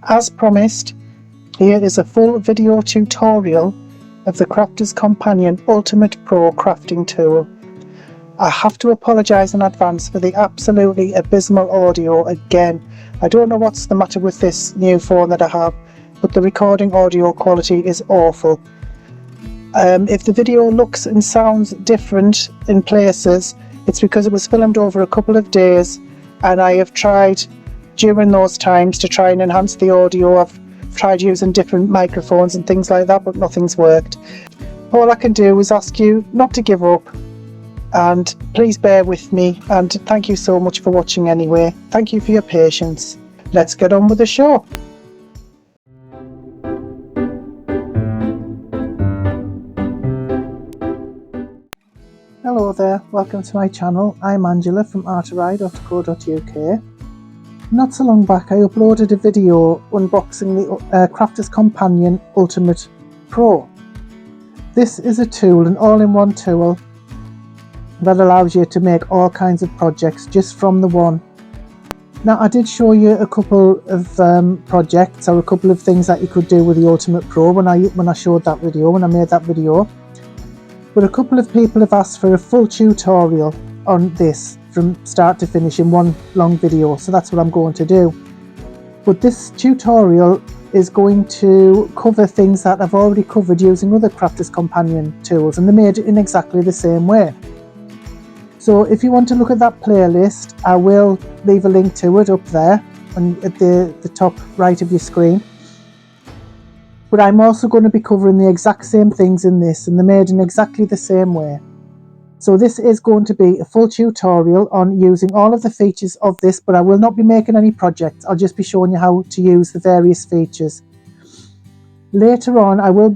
As promised, here is a full video tutorial of the Crafter's Companion Ultimate Pro crafting tool. I have to apologise in advance for the absolutely abysmal audio again. I don't know what's the matter with this new phone that I have, but the recording audio quality is awful. If the video looks and sounds different in places, it's because it was filmed over a couple of days and I have tried during those times to try and enhance the audio. I've tried using different microphones and things like that, but nothing's worked. All I can do is ask you not to give up, and please bear with me, and thank you so much for watching anyway. Thank you for your patience. Let's get on with the show. Hello there, welcome to my channel. I'm Angela from ArtAwry.co.uk. Not so long back I uploaded a video unboxing the Crafter's Companion Ultimate Pro. This is a tool, an all-in-one tool that allows you to make all kinds of projects just from the one. Now I did show you a couple of projects or a couple of things that you could do with the Ultimate Pro when I showed that video, when I made that video. But a couple of people have asked for a full tutorial on this from start to finish in one long video, so that's what I'm going to do. But this tutorial is going to cover things that I've already covered using other Crafter's Companion tools, and they're made in exactly the same way. So if you want to look at that playlist, I will leave a link to it up there at the top right of your screen. But I'm also going to be covering the exact same things in this, and they're made in exactly the same way. So this is going to be a full tutorial on using all of the features of this, but I will not be making any projects. I'll just be showing you how to use the various features. Later on I will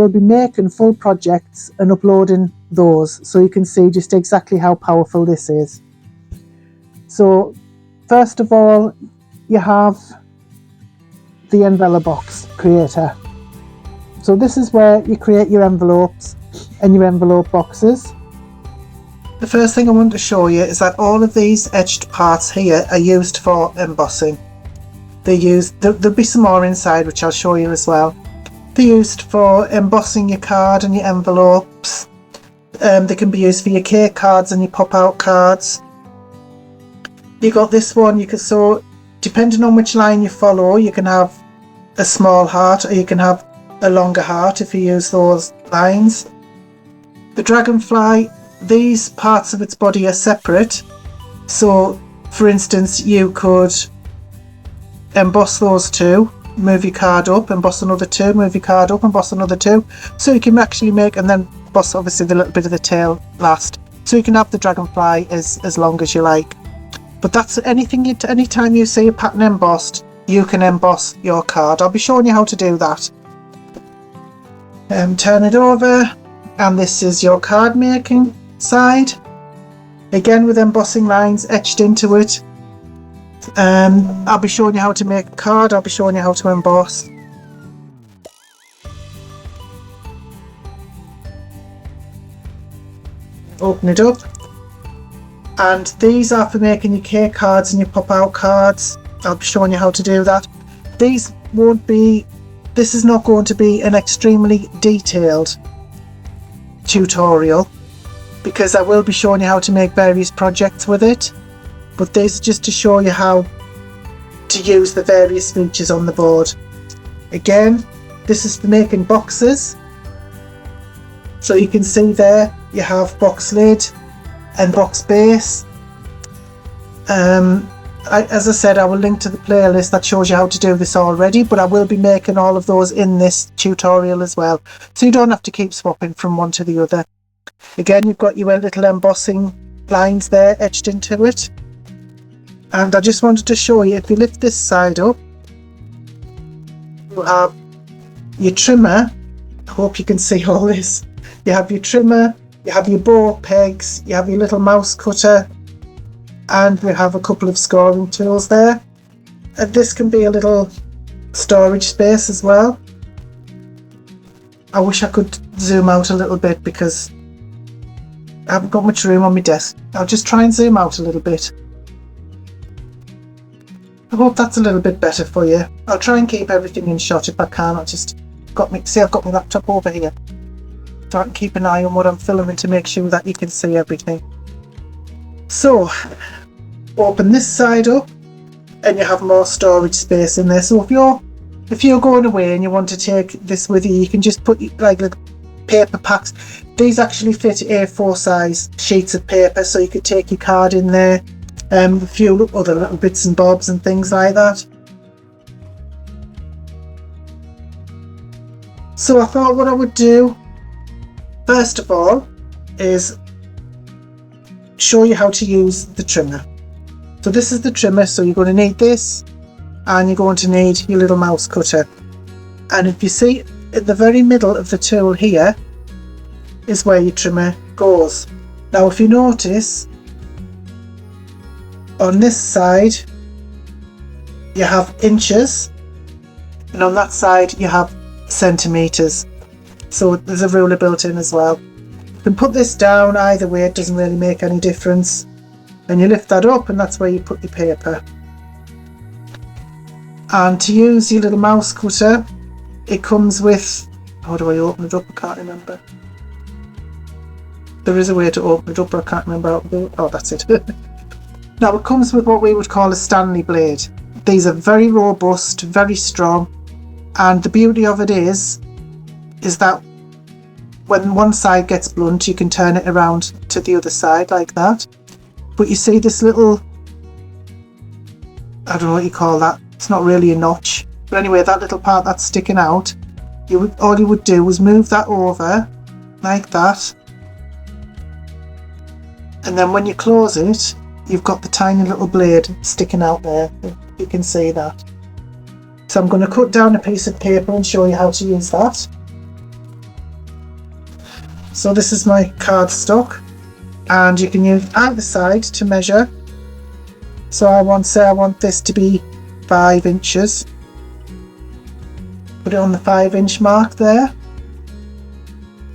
be making full projects and uploading those, so you can see just exactly how powerful this is. So first of all, you have the Envelobox creator. So this is where you create your envelopes and your envelope boxes. The first thing I want to show you is that all of these edged parts here are used for embossing. There'll be some more inside which I'll show you as well. They're used for embossing your card and your envelopes. They can be used for your cake cards and your pop-out cards. You got this one, so depending on which line you follow, you can have a small heart or you can have a longer heart if you use those lines. The dragonfly, these parts of its body are separate, so for instance you could emboss those two, move your card up, emboss another two, move your card up, emboss another two, so you can actually make, and then emboss obviously the little bit of the tail last, so you can have the dragonfly as long as you like. But that's anytime you see a pattern embossed, you can emboss your card. I'll be showing you how to do that. Turn it over, and this is your card making side, again with embossing lines etched into it. I'll be showing you how to make a card, I'll be showing you how to emboss. Open it up, and these are for making your cake cards and your pop-out cards. I'll be showing you how to do that. This is not going to be an extremely detailed tutorial, because I will be showing you how to make various projects with it, but this is just to show you how to use the various features on the board. Again, this is for making boxes, so you can see there you have box lid and box base. As I said, I will link to the playlist that shows you how to do this already, but I will be making all of those in this tutorial as well, so you don't have to keep swapping from one to the other. Again, you've got your little embossing lines there etched into it, and I just wanted to show you, if you lift this side up, you have your trimmer. I hope you can see all this. You have your trimmer, you have your bow pegs, you have your little mouse cutter, and we have a couple of scoring tools there. And this can be a little storage space as well. I wish I could zoom out a little bit because I haven't got much room on my desk. I'll just try and zoom out a little bit. I hope that's a little bit better for you. I'll try and keep everything in shot if I can. I've got my laptop over here, so I can keep an eye on what I'm filming to make sure that you can see everything. So, open this side up, and you have more storage space in there. So if you're going away and you want to take this with you, you can just put like little paper packs. These actually fit A4 size sheets of paper, so you could take your card in there, a few other little bits and bobs and things like that. So I thought what I would do first of all is show you how to use the trimmer. So this is the trimmer, so you're going to need this, and you're going to need your little mouse cutter. And if you see at the very middle of the tool here is where your trimmer goes. Now if you notice, on this side you have inches, and on that side you have centimetres. So there's a ruler built in as well. You can put this down either way, it doesn't really make any difference. And you lift that up, and that's where you put your paper. And to use your little mouse cutter, it comes with, how do I open it up? I can't remember. There is a way to open it up, but I can't remember how to do it. Oh, that's it. Now it comes with what we would call a Stanley blade. These are very robust, very strong, and the beauty of it is that when one side gets blunt, you can turn it around to the other side like that. But you see this little, I don't know what you call that, it's not really a notch, but anyway, that little part that's sticking out, all you would do was move that over like that, and then when you close it, you've got the tiny little blade sticking out there. You can see that. So I'm going to cut down a piece of paper and show you how to use that. So this is my cardstock, and you can use either side to measure. So I want this to be 5 inches. Put it on the 5-inch mark there.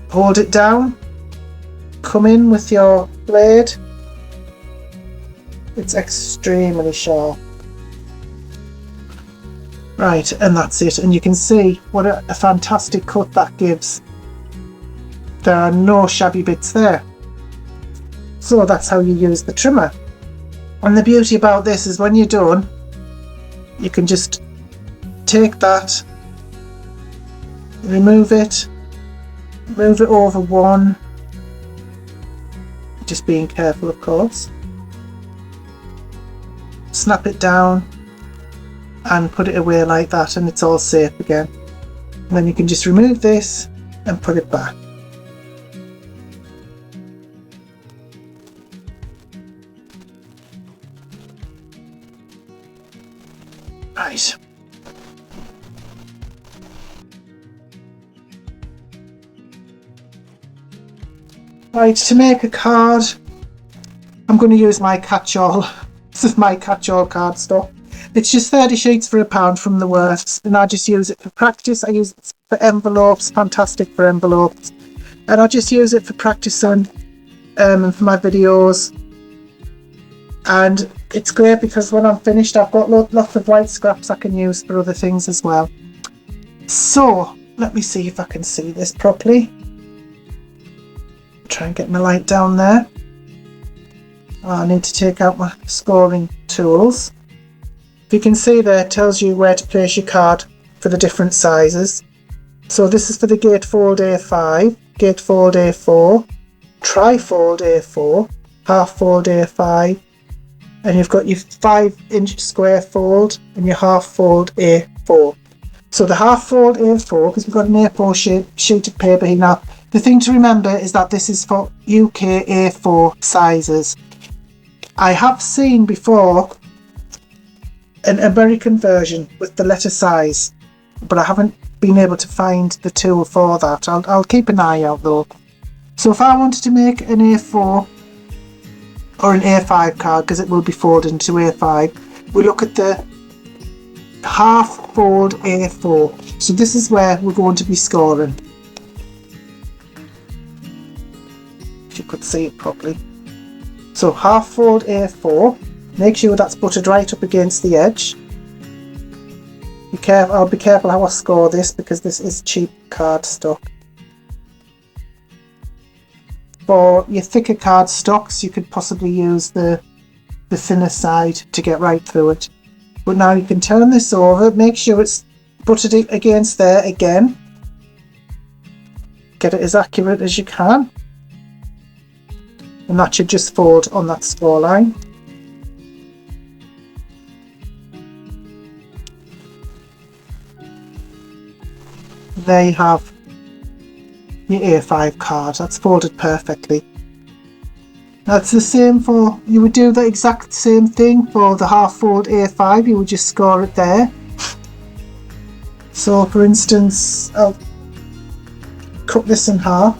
Hold it down. Come in with your blade. It's extremely sharp. Right, and that's it. And you can see what a fantastic cut that gives. There are no shabby bits there. So that's how you use the trimmer. And the beauty about this is when you're done, you can just take that, remove it, move it over one, just being careful of course, snap it down and put it away like that, and it's all safe again. And then you can just remove this and put it back. Right. Right, to make a card, I'm going to use my catch-all. This is my catch-all cardstock. It's just 30 sheets for £1 from the works, and I just use it for practice. I use it for envelopes, fantastic for envelopes, and I just use it for practice and for my videos. And it's great because when I'm finished, I've got lots of white scraps I can use for other things as well. So let me see if I can see this properly. Try and get my light down there. I need to take out my scoring tools. If you can see there, it tells you where to place your card for the different sizes. So this is for the gatefold A5, gatefold A4, trifold A4, half fold A5, and you've got your 5-inch square fold and your half fold A4. So the half fold A4, because we've got an A4 sheet of paper here now, the thing to remember is that this is for UK A4 sizes. I have seen before an American version with the letter size, but I haven't been able to find the tool for that. I'll keep an eye out though. So if I wanted to make an A4 or an A5 card, because it will be folded into A5, we look at the half fold A4. So this is where we're going to be scoring. If you could see it properly. So half fold A4, make sure that's buttered right up against the edge. I'll be careful how I score this because this is cheap card stock. For your thicker card stocks, you could possibly use the thinner side to get right through it. But now you can turn this over, make sure it's butted against there again. Get it as accurate as you can. And that should just fold on that score line. There you have your A5 card. That's folded perfectly. That's the same for, you would do the exact same thing for the half fold A5. You would just score it there. So for instance, I'll cut this in half.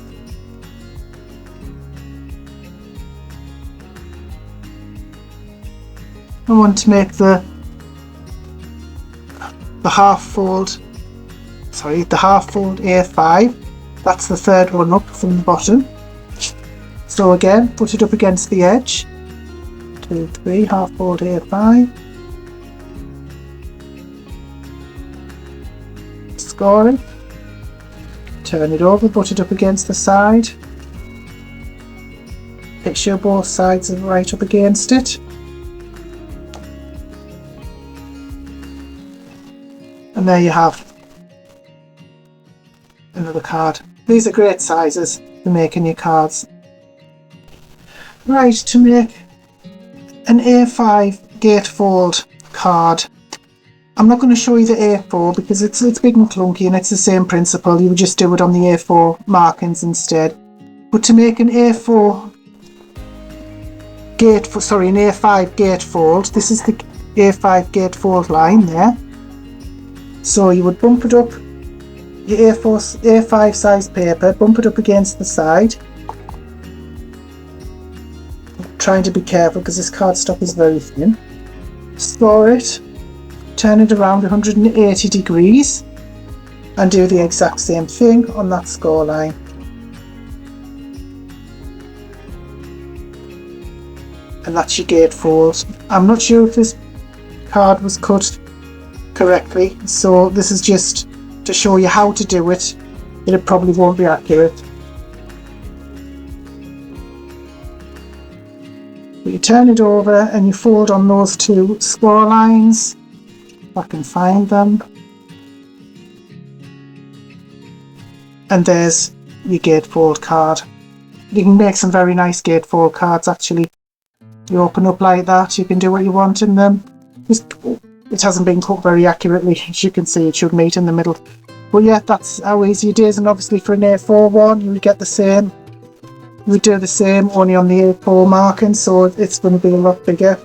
I want to make the half fold A5. That's the third one up from the bottom. So again, put it up against the edge. 2, 3, half fold A5. Score it. Turn it over, put it up against the side. Make sure both sides are right up against it. And there you have another card. These are great sizes for making your cards. Right, to make an A5 gatefold card, I'm not going to show you the A4 because it's big and clunky and it's the same principle. You would just do it on the A4 markings instead. But to make an A5 gatefold, this is the A5 gatefold line there. So you would bump it up, your A5 size paper, bump it up against the side. Trying to be careful because this cardstock is very thin. Score it, turn it around 180 degrees and do the exact same thing on that score line. And that's your gatefold. I'm not sure if this card was cut correctly, so this is just to show you how to do it. It probably won't be accurate. You turn it over and you fold on those two score lines. If I can find them. And there's your gatefold card. You can make some very nice gatefold cards actually. You open up like that, you can do what you want in them. It hasn't been cut very accurately, as you can see it should meet in the middle. But yeah, that's how easy it is, and obviously for an A4 one you would get the same. You would do the same only on the A4 marking, so it's going to be a lot bigger.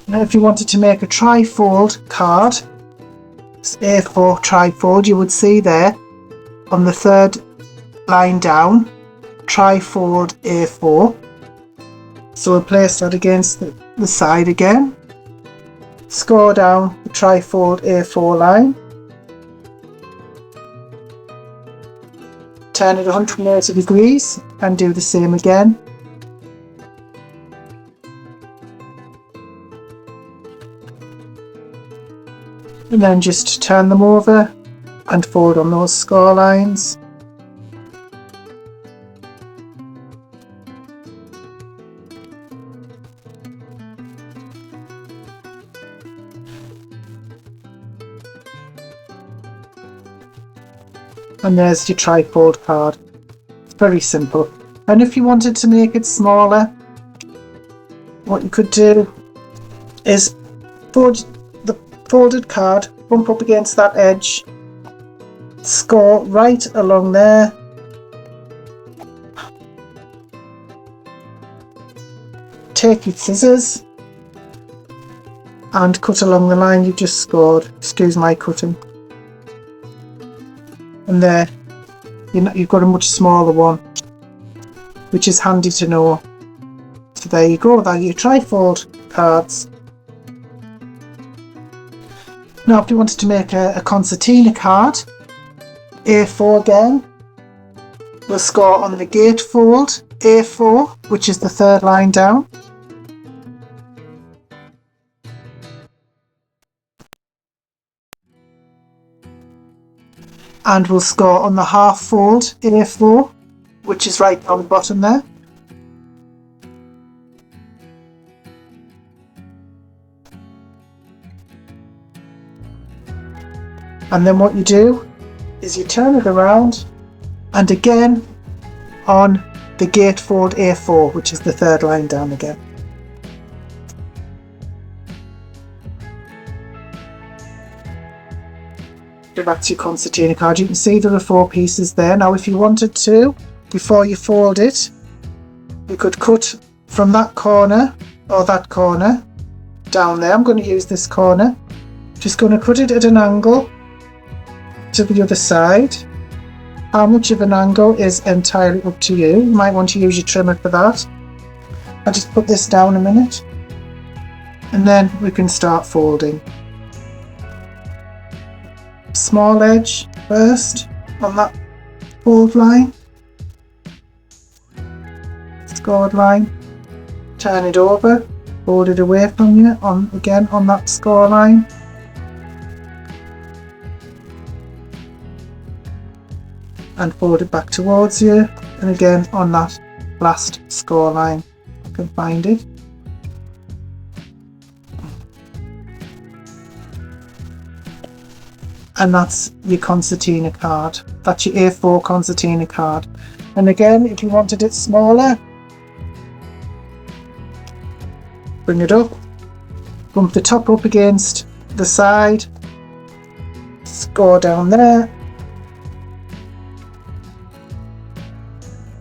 Now if you wanted to make a trifold card, A4 trifold, you would see there on the third line down, trifold A4. So we'll place that against the side again. Score down the trifold A4 line. Turn it 180 degrees and do the same again. And then just turn them over and fold on those score lines. And there's your trifold card. It's very simple. And if you wanted to make it smaller, what you could do is fold the folded card, bump up against that edge, score right along there, take your scissors and cut along the line you've just scored. Excuse my cutting. And there, you've got a much smaller one, which is handy to know. So there you go, there are your trifold cards. Now if you wanted to make a concertina card, A4 again, we'll score on the gatefold A4, which is the third line down. and we'll score on the half fold A4, which is right on the bottom there. And then what you do is you turn it around and again on the gatefold A4, which is the third line down again. That's your concertina card. You can see there are 4 pieces there. Now if you wanted to, before you fold it, you could cut from that corner or that corner down there. I'm going to use this corner. Just going to cut it at an angle to the other side. How much of an angle is entirely up to you. You might want to use your trimmer for that. I'll just put this down a minute and then we can start folding. Small edge first on that fold line, scored line, turn it over, fold it away from you again on that score line, and fold it back towards you, and again on that last score line. I can find it. And that's your concertina card. That's your A4 concertina card. And again, if you wanted it smaller, bring it up, bump the top up against the side, score down there,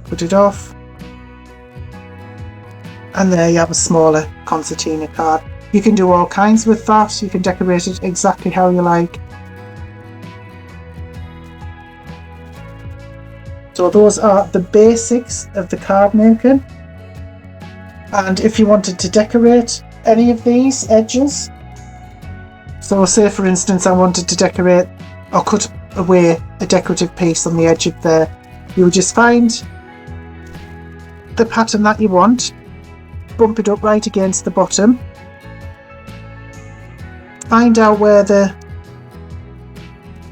put it off, and there you have a smaller concertina card. You can do all kinds with that. You can decorate it exactly how you like. So those are the basics of the card making. And if you wanted to decorate any of these edges, so say for instance I wanted to decorate or cut away a decorative piece on the edge of there, you would just find the pattern that you want, bump it up right against the bottom, find out where the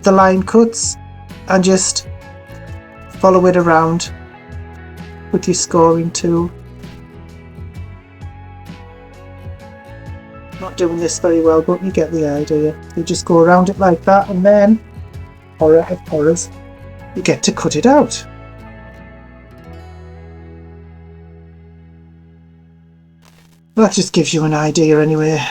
line cuts and just follow it around with your scoring tool. Not doing this very well, but you get the idea. You just go around it like that, and then, horror of horrors, you get to cut it out. That just gives you an idea anyway.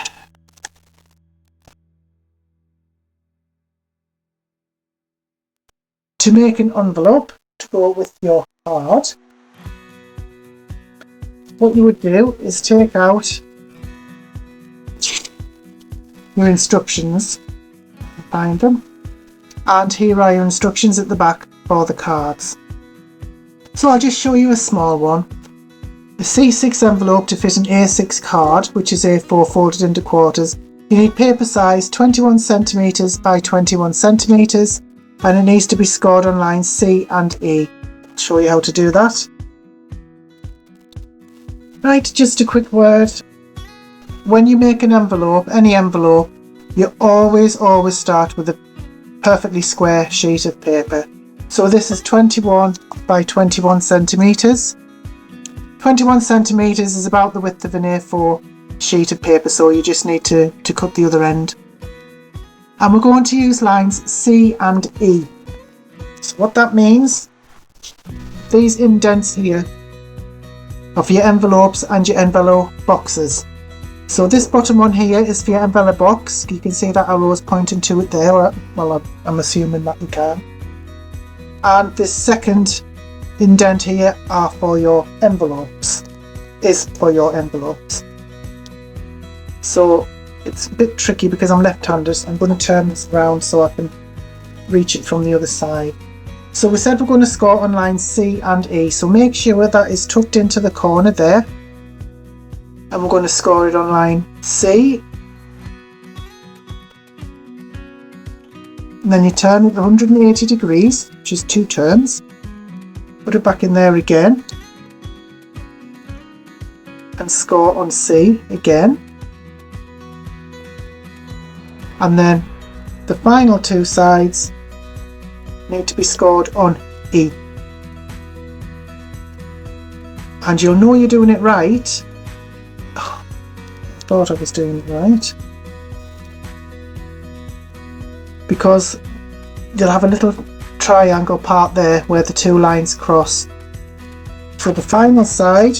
To make an envelope to go with your card, what you would do is take out your instructions, find them, and here are your instructions at the back for the cards. So I'll just show you a small one. A C6 envelope to fit an A6 card, which is A4 folded into quarters. You need paper size 21 centimeters by 21 centimeters, and it needs to be scored on lines C and E. I'll show you how to do that. Right, just a quick word. When you make an envelope, any envelope, you always start with a perfectly square sheet of paper. So this is 21 by 21 centimeters. 21 centimeters is about the width of an A4 sheet of paper, so you just need to cut the other end. And we're going to use lines C and E. So what that means, these indents here are for your envelopes and your envelope boxes. So this bottom one here is for your envelope box. You can see that arrow's pointing to it there. Well, I'm assuming that you can. And this second indent here are for your envelopes. Is for your envelopes. So it's a bit tricky because I'm left-handed. I'm going to turn this around so I can reach it from the other side. So we said we're going to score on lines C and E. So make sure that is tucked into the corner there. And we're going to score it on line C. And then you turn it 180 degrees, which is 2 turns. Put it back in there again. And score on C again. And then the final 2 sides, need to be scored on E. And you'll know you're doing it right. Oh, I thought I was doing it right. Because you'll have a little triangle part there where the two lines cross. For the final side,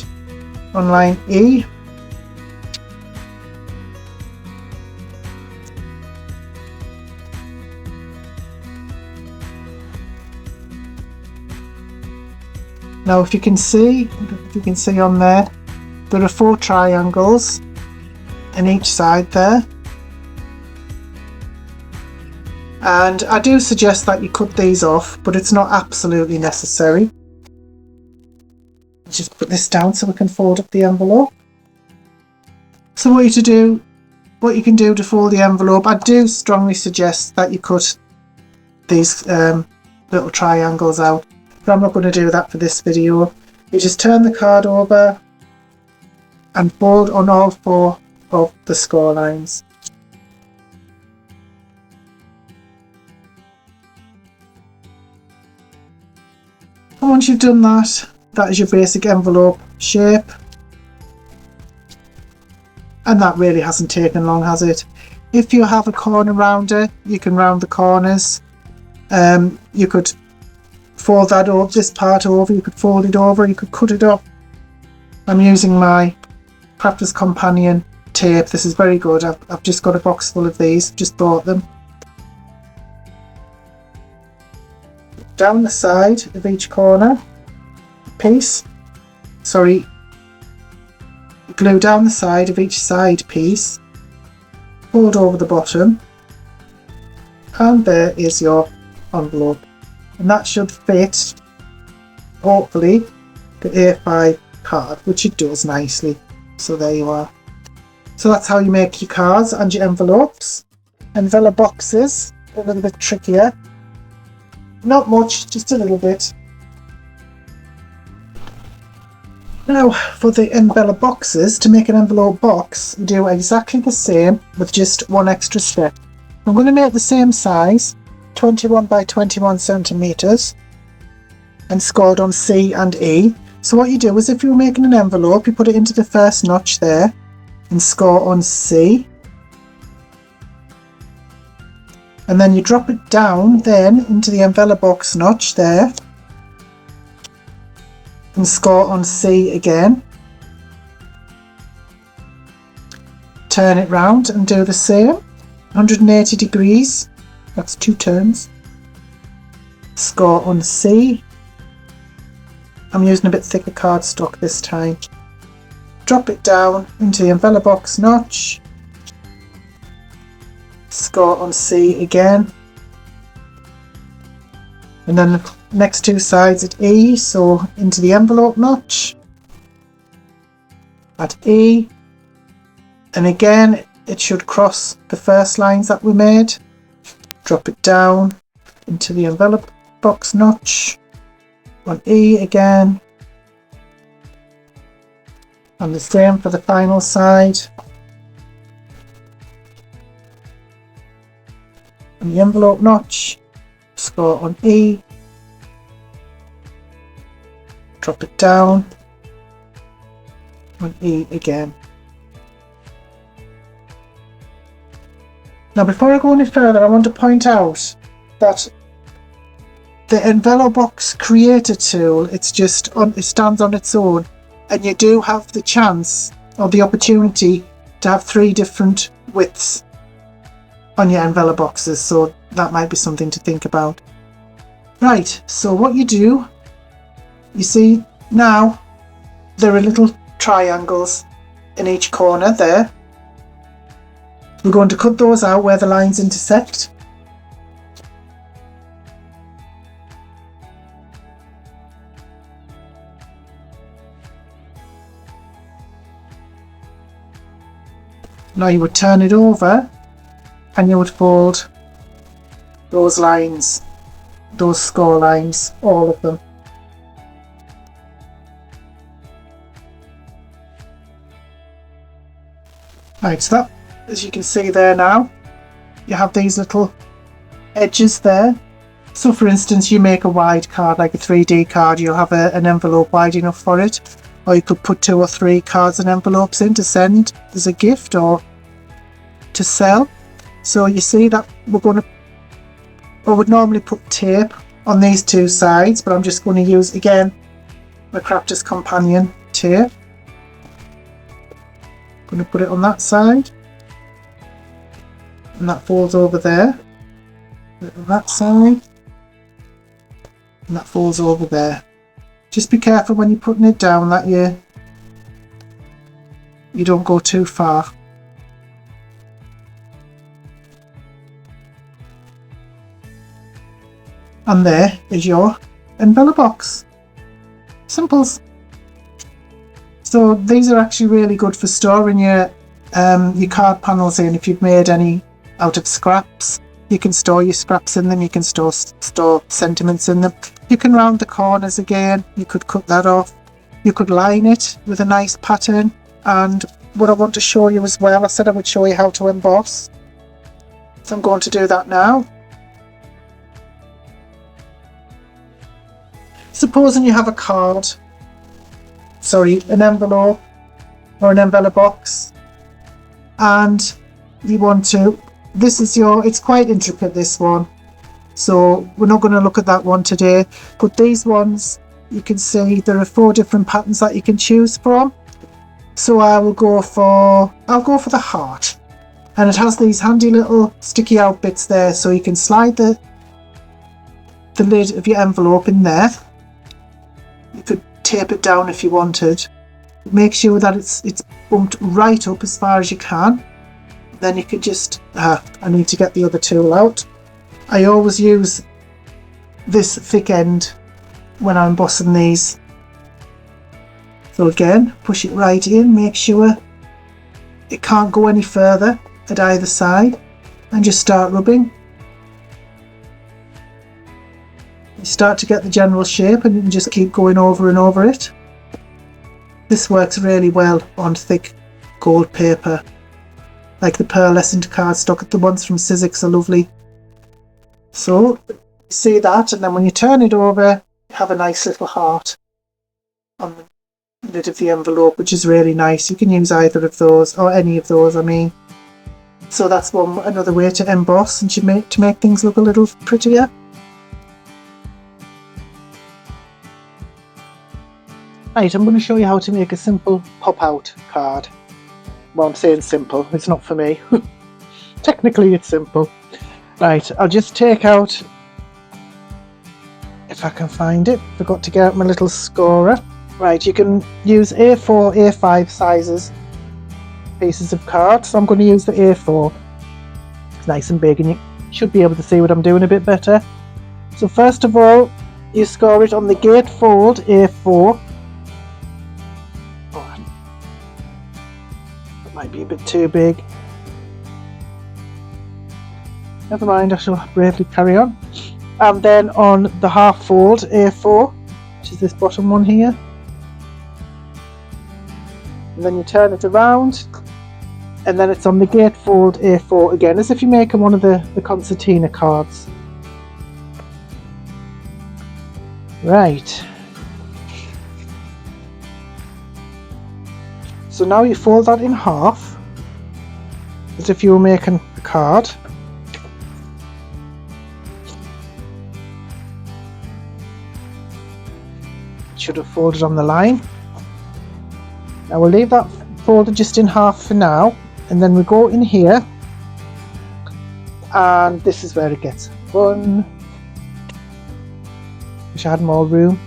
on line E, now if you can see on there are 4 triangles in each side there, and I do suggest that you cut these off, but it's not absolutely necessary. Just put this down so we can fold up the envelope. So what you can do to fold the envelope, I do strongly suggest that you cut these little triangles out, but I'm not going to do that for this video. You just turn the card over and fold on all 4 of the score lines. And once you've done that, that is your basic envelope shape. And that really hasn't taken long, has it? If you have a corner rounder, you can round the corners. You could fold that over, this part over, you could fold it over, you could cut it up. I'm using my Crafter's Companion tape. This is very good. I've just got a box full of these, just bought them. Down the side of each corner piece, glue down the side of each side piece, fold over the bottom, and there is your envelope. And that should fit, hopefully, the A5 card, which it does nicely. So there you are. So that's how you make your cards and your envelopes. Enveloboxes, a little bit trickier. Not much, just a little bit. Now for the Enveloboxes, to make an envelope box, you do exactly the same with just one extra step. I'm going to make the same size, 21 by 21 centimeters, and scored on C and E. So what you do is, if you're making an envelope, you put it into the first notch there and score on C. And then you drop it down then into the envelope box notch there and score on C again. Turn it round and do the same, 180 degrees, that's 2 turns. Score on C. I'm using a bit thicker cardstock this time. Drop it down into the envelope box notch. Score on C again, and then the next 2 sides at E, so into the envelope notch at E, and again it should cross the first lines that we made. Drop it down into the envelope box notch on E again, and the same for the final side. On the envelope notch, score on E, drop it down on E again. Now before I go any further, I want to point out that the Envelobox Creator tool, it stands on its own, and you do have the chance or the opportunity to have 3 different widths on your envelope boxes, so that might be something to think about. Right, so what you do, you see now there are little triangles in each corner there. We're going to cut those out where the lines intersect. Now you would turn it over and you would fold those lines, those score lines, all of them. Right, so that, as you can see there now, you have these little edges there. So for instance, you make a wide card, like a 3D card, you'll have an envelope wide enough for it. Or you could put 2 or 3 cards and envelopes in to send as a gift or to sell. So you see that I would normally put tape on these 2 sides, but I'm just going to use, again, my Crafter's Companion tape. I'm going to put it on that side. And that folds over there. Put it on that side. And that falls over there. Just be careful when you're putting it down that you don't go too far. And there is your Envelobox. Simples. So these are actually really good for storing your card panels in. If you've made any out of scraps, you can store your scraps in them. You can store sentiments in them. You can round the corners again. You could cut that off. You could line it with a nice pattern. And what I want to show you as well, I said I would show you how to emboss. So I'm going to do that now. Supposing you have a card, an envelope or an Envelobox, and you want to, it's quite intricate, this one, so we're not going to look at that one today, but these ones, you can see there are 4 different patterns that you can choose from. So I'll go for the heart, and it has these handy little sticky out bits there, so you can slide the lid of your envelope in there. You could tape it down if you wanted. Make sure that it's bumped right up as far as you can. Then you could just, I need to get the other tool out. I always use this thick end when I'm embossing these. So again, push it right in, make sure it can't go any further at either side, and just start rubbing. You start to get the general shape, and you can just keep going over and over it. This works really well on thick gold paper, like the pearlescent cardstock. The ones from Sizzix are lovely. So you see that, and then when you turn it over, you have a nice little heart on the lid of the envelope, which is really nice. You can use either of those, or any of those, I mean. So that's another way to emboss and to make things look a little prettier. Right, I'm going to show you how to make a simple pop-out card. Well, I'm saying simple, it's not for me. Technically it's simple. Right, I'll just take out, if I can find it, forgot to get out my little scorer. Right, you can use A4, A5 sizes pieces of card, so I'm going to use the A4. It's nice and big and you should be able to see what I'm doing a bit better. So first of all, you score it on the gatefold A4. Might be a bit too big. Never mind, I shall bravely carry on. And then on the half fold A4, which is this bottom one here, and then you turn it around, and then it's on the gatefold A4 again, as if you're making one of the concertina cards. Right. So now you fold that in half, as if you were making a card. It should have folded on the line. Now we'll leave that folded just in half for now, and then we go in here, and this is where it gets fun. Wish I had more room.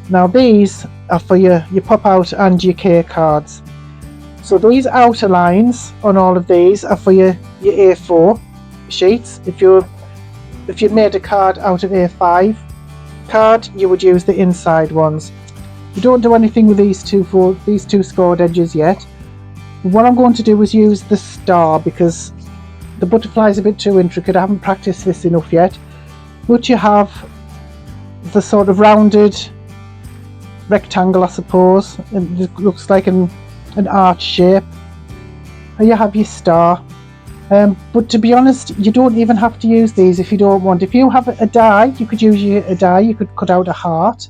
Now these are for your pop out and your K cards. So these outer lines on all of these are for your A4 sheets. If you'd made a card out of A5 card, you would use the inside ones. You don't do anything with these two scored edges yet. What I'm going to do is use the star, because the butterfly is a bit too intricate. I haven't practiced this enough yet. But you have the sort of rounded rectangle, I suppose. It looks like an arch shape. And you have your star, But to be honest, you don't even have to use these if you don't want. If you have a die, you could use a die. You could cut out a heart,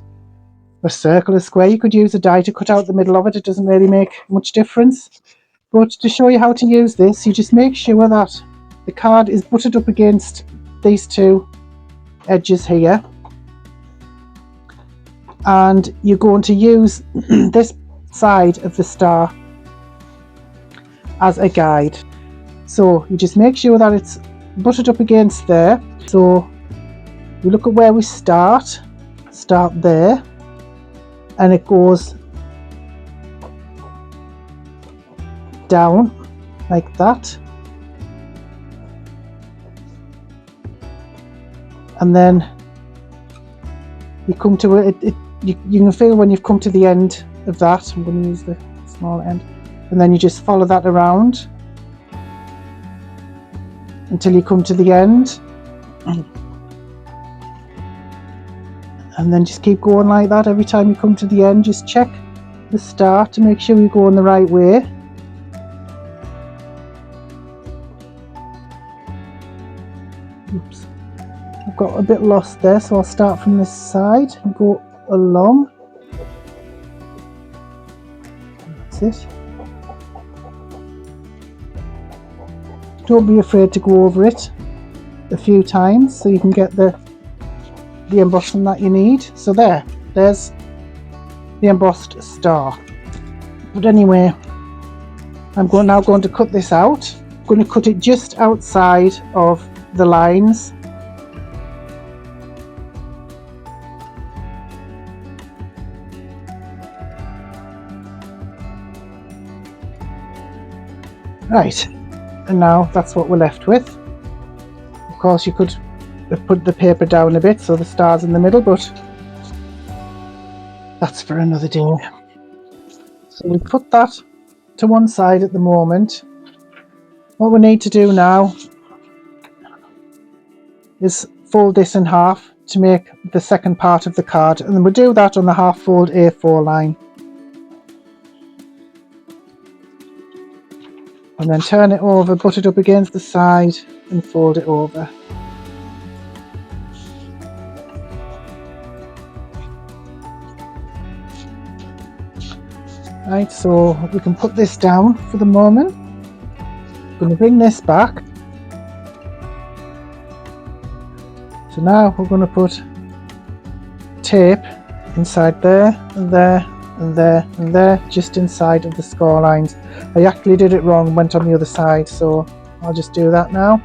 a circle, a square. You could use a die to cut out the middle of it. It doesn't really make much difference. But to show you how to use this, you just make sure that the card is butted up against these two edges here. And you're going to use this side of the star as a guide. So you just make sure that it's butted up against there. So you look at where we start there, and it goes down like that, and then you come to it. You can feel when you've come to the end of that. I'm going to use the small end, and then you just follow that around until you come to the end, and then just keep going like that. Every time you come to the end, just check the start to make sure you're going the right way. Oops, I've got a bit lost there, so I'll start from this side and go along. That's it. Don't be afraid to go over it a few times so you can get the embossing that you need. So there's the embossed star. But anyway, I'm now going to cut this out. I'm going to cut it just outside of the lines. Right, and now that's what we're left with. Of course, you could have put the paper down a bit so the star's in the middle, but that's for another day. So we put that to one side at the moment. What we need to do now is fold this in half to make the second part of the card, and then we'll do that on the half fold A4 line. And then turn it over, butt it up against the side and fold it over. Right, so we can put this down for the moment. I'm going to bring this back. So now we're going to put tape inside there and there and there and there, just inside of the score lines. I actually did it wrong, went on the other side, so I'll just do that now.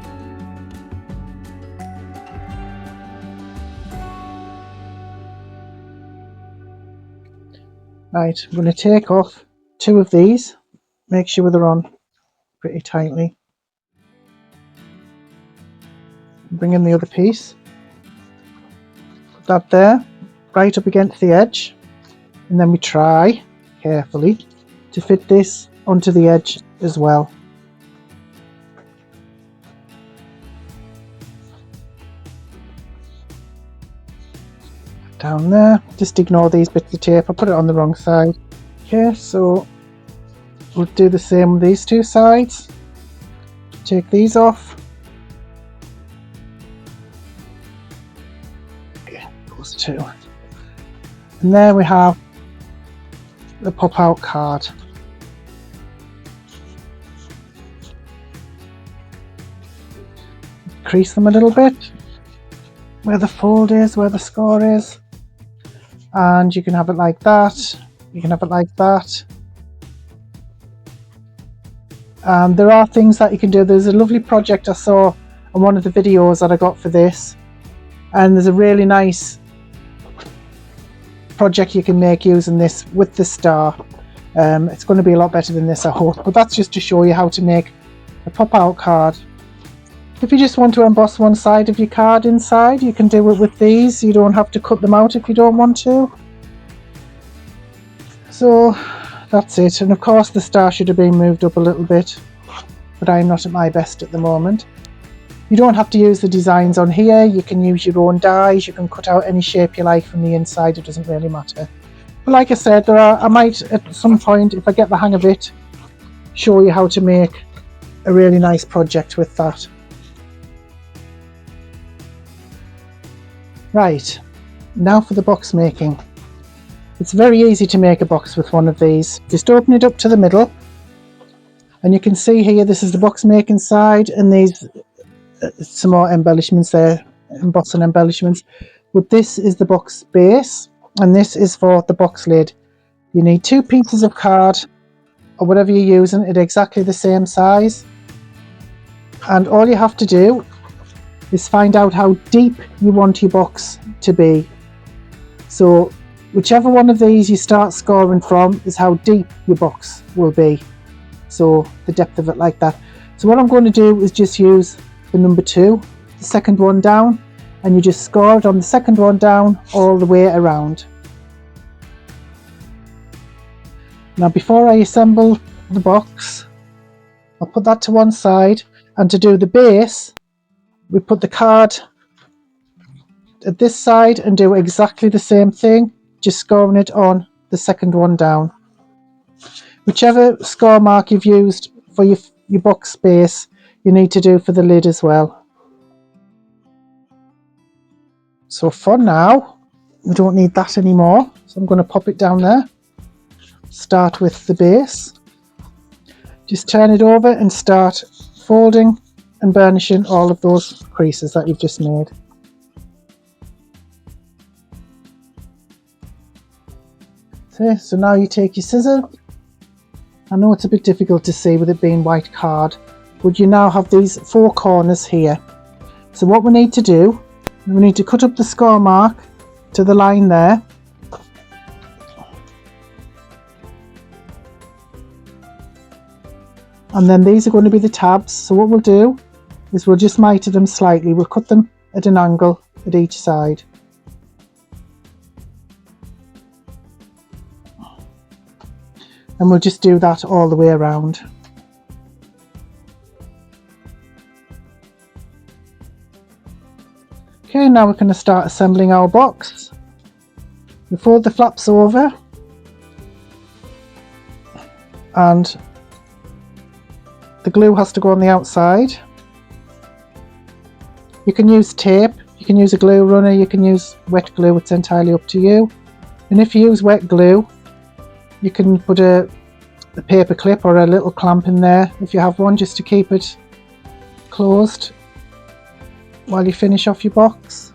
Right, I'm going to take off two of these, make sure they're on pretty tightly. Bring in the other piece, put that there, right up against the edge, and then we try carefully to fit this onto the edge as well. Down there, just ignore these bits of tape, I put it on the wrong side. Okay, so we'll do the same with these two sides. Take these off. Okay, those two. And there we have the pop out card. Crease them a little bit where the fold is, where the score is, and you can have it like that, you can have it like that. And there are things that you can do. There's a lovely project I saw on one of the videos that I got for this, and there's a really nice project you can make using this with the star. It's going to be a lot better than this, I hope, but that's just to show you how to make a pop out card. If you just want to emboss one side of your card inside, you can do it with these. You don't have to cut them out if you don't want to. So that's it. And of course the star should have been moved up a little bit, but I'm not at my best at the moment. You don't have to use the designs on here. You can use your own dies. You can cut out any shape you like from the inside. It doesn't really matter. But like I said, I might at some point, if I get the hang of it, show you how to make a really nice project with that. Right, now for the box making. It's very easy to make a box with one of these. Just open it up to the middle, and you can see here this is the box making side, and these some more embellishments there, embossing embellishments. But this is the box base, and this is for the box lid. You need 2 pieces of card or whatever you're using at exactly the same size, and all you have to do is find out how deep you want your box to be. So whichever one of these you start scoring from is how deep your box will be, so the depth of it like that. So what I'm going to do is just use the number 2, the second one down, and you just score it on the second one down all the way around. Now before I assemble the box, I'll put that to one side, and to do the base we put the card at this side and do exactly the same thing, just scoring it on the second one down. Whichever score mark you've used for your box base, you need to do for the lid as well. So for now, we don't need that anymore, so I'm going to pop it down there. Start with the base. Just turn it over and start folding and burnishing all of those creases that you've just made. Okay, so now you take your scissors. I know it's a bit difficult to see with it being white card, but you now have these 4 corners here. So what we need to do, we need to cut up the score mark to the line there. And then these are going to be the tabs. So what we'll do is we'll just miter them slightly. We'll cut them at an angle at each side. And we'll just do that all the way around. Okay, now we're going to start assembling our box. We fold the flaps over, and the glue has to go on the outside. You can use tape, you can use a glue runner, you can use wet glue, it's entirely up to you. And if you use wet glue, you can put a paper clip or a little clamp in there if you have one, just to keep it closed while you finish off your box.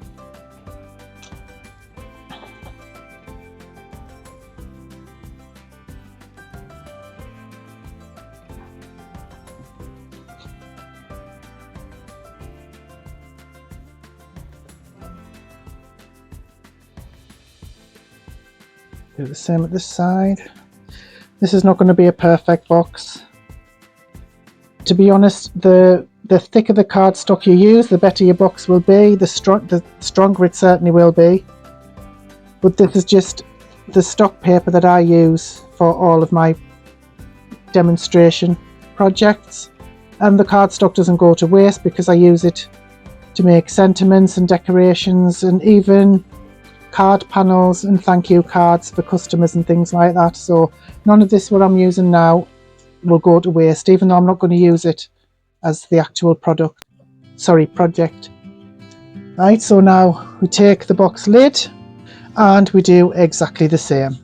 Do the same at this side. This is not going to be a perfect box. To be honest, the thicker the cardstock you use, the better your box will be, the stronger it certainly will be. But this is just the stock paper that I use for all of my demonstration projects. And the cardstock doesn't go to waste because I use it to make sentiments and decorations, and even card panels and thank you cards for customers and things like that. So none of this what I'm using now will go to waste, even though I'm not going to use it as the actual project. Right, so now we take the box lid and we do exactly the same.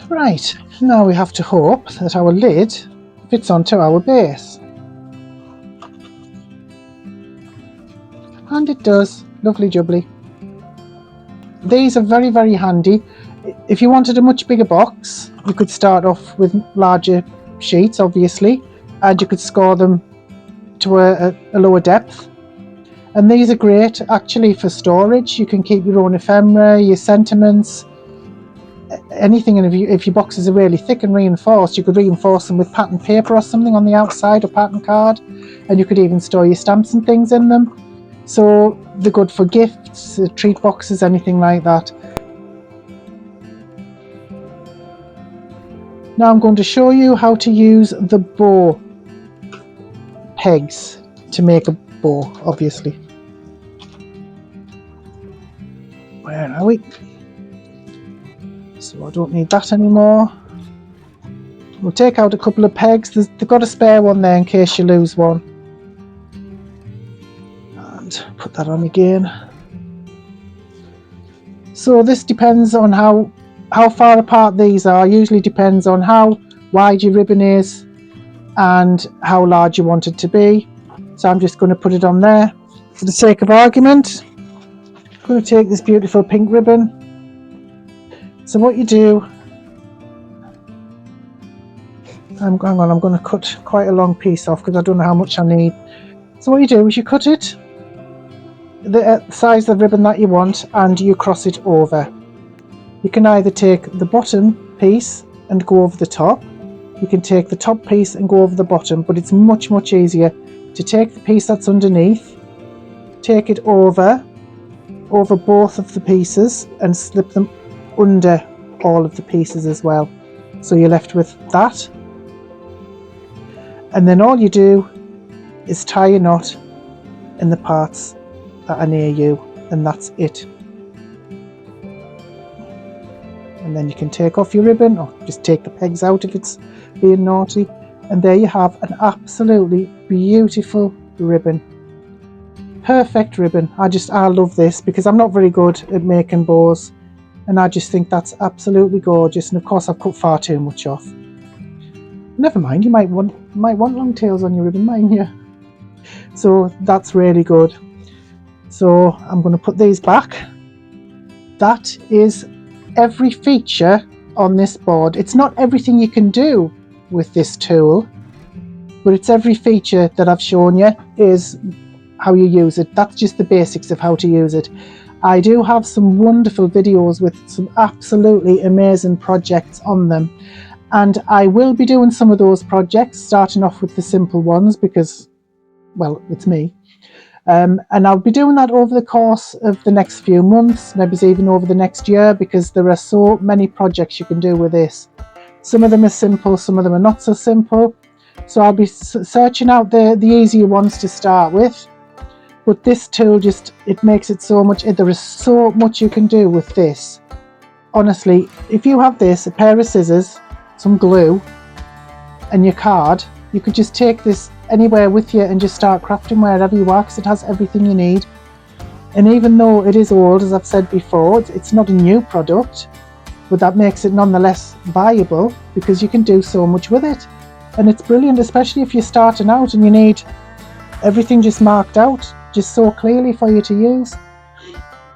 Right, now we have to hope that our lid fits onto our base. And it does, lovely jubbly. These are very, very handy. If you wanted a much bigger box, you could start off with larger sheets, obviously, and you could score them to a lower depth. And these are great actually for storage. You can keep your own ephemera, your sentiments, anything. And if your boxes are really thick and reinforced, you could reinforce them with pattern paper or something on the outside, or pattern card, and you could even store your stamps and things in them. So they're good for gifts, treat boxes, anything like that. Now I'm going to show you how to use the bow pegs to make a bow, obviously. Where are we? So I don't need that anymore. We'll take out a couple of pegs. They've got a spare one there in case you lose one. And put that on again. So this depends on how far apart these are. Usually depends on how wide your ribbon is and how large you want it to be. So I'm just going to put it on there for the sake of argument. I'm going to take this beautiful pink ribbon. So what you do, I'm going to cut quite a long piece off because I don't know how much I need. So what you do is you cut it the size of the ribbon that you want and you cross it over. You can either take the bottom piece and go over the top. You can take the top piece and go over the bottom, but it's much easier to take the piece that's underneath, take it over both of the pieces and slip them under all of the pieces as well. So you're left with that. And then all you do is tie a knot in the parts that are near you, and that's it. And then you can take off your ribbon or just take the pegs out if it's being naughty, and there you have an absolutely beautiful ribbon. Perfect ribbon. I love this because I'm not very good at making bows, and I just think that's absolutely gorgeous. And of course I've cut far too much off. Never mind, you might want long tails on your ribbon, mightn't you? So that's really good. So I'm going to put these back. That is every feature on this board. It's not everything you can do with this tool, but it's every feature that I've shown you is how you use it. That's just the basics of how to use it. I do have some wonderful videos with some absolutely amazing projects on them, and I will be doing some of those projects, starting off with the simple ones because, well, it's me. And I'll be doing that over the course of the next few months, maybe even over the next year, because there are so many projects you can do with this. Some of them are simple, some of them are not so simple. So I'll be searching out the easier ones to start with. But this tool it makes it so much, there is so much you can do with this. Honestly, if you have this, a pair of scissors, some glue, and your card, you could just take this anywhere with you and just start crafting wherever you are, because it has everything you need. And even though it is old, as I've said before, it's not a new product, but that makes it nonetheless viable because you can do so much with it. And it's brilliant, especially if you're starting out and you need everything just marked out just so clearly for you to use.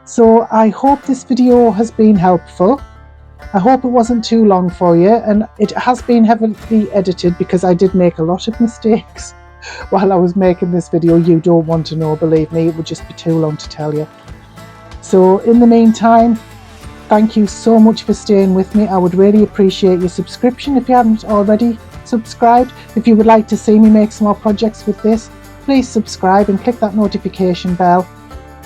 So I hope this video has been helpful. I hope it wasn't too long for you, and it has been heavily edited because I did make a lot of mistakes while I was making this video. You don't want to know, believe me, it would just be too long to tell you. So in the meantime, thank you so much for staying with me. I would really appreciate your subscription if you haven't already subscribed. If you would like to see me make some more projects with this, please subscribe and click that notification bell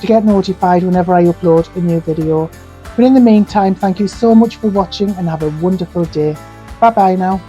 to get notified whenever I upload a new video. But in the meantime, thank you so much for watching and have a wonderful day. Bye bye now.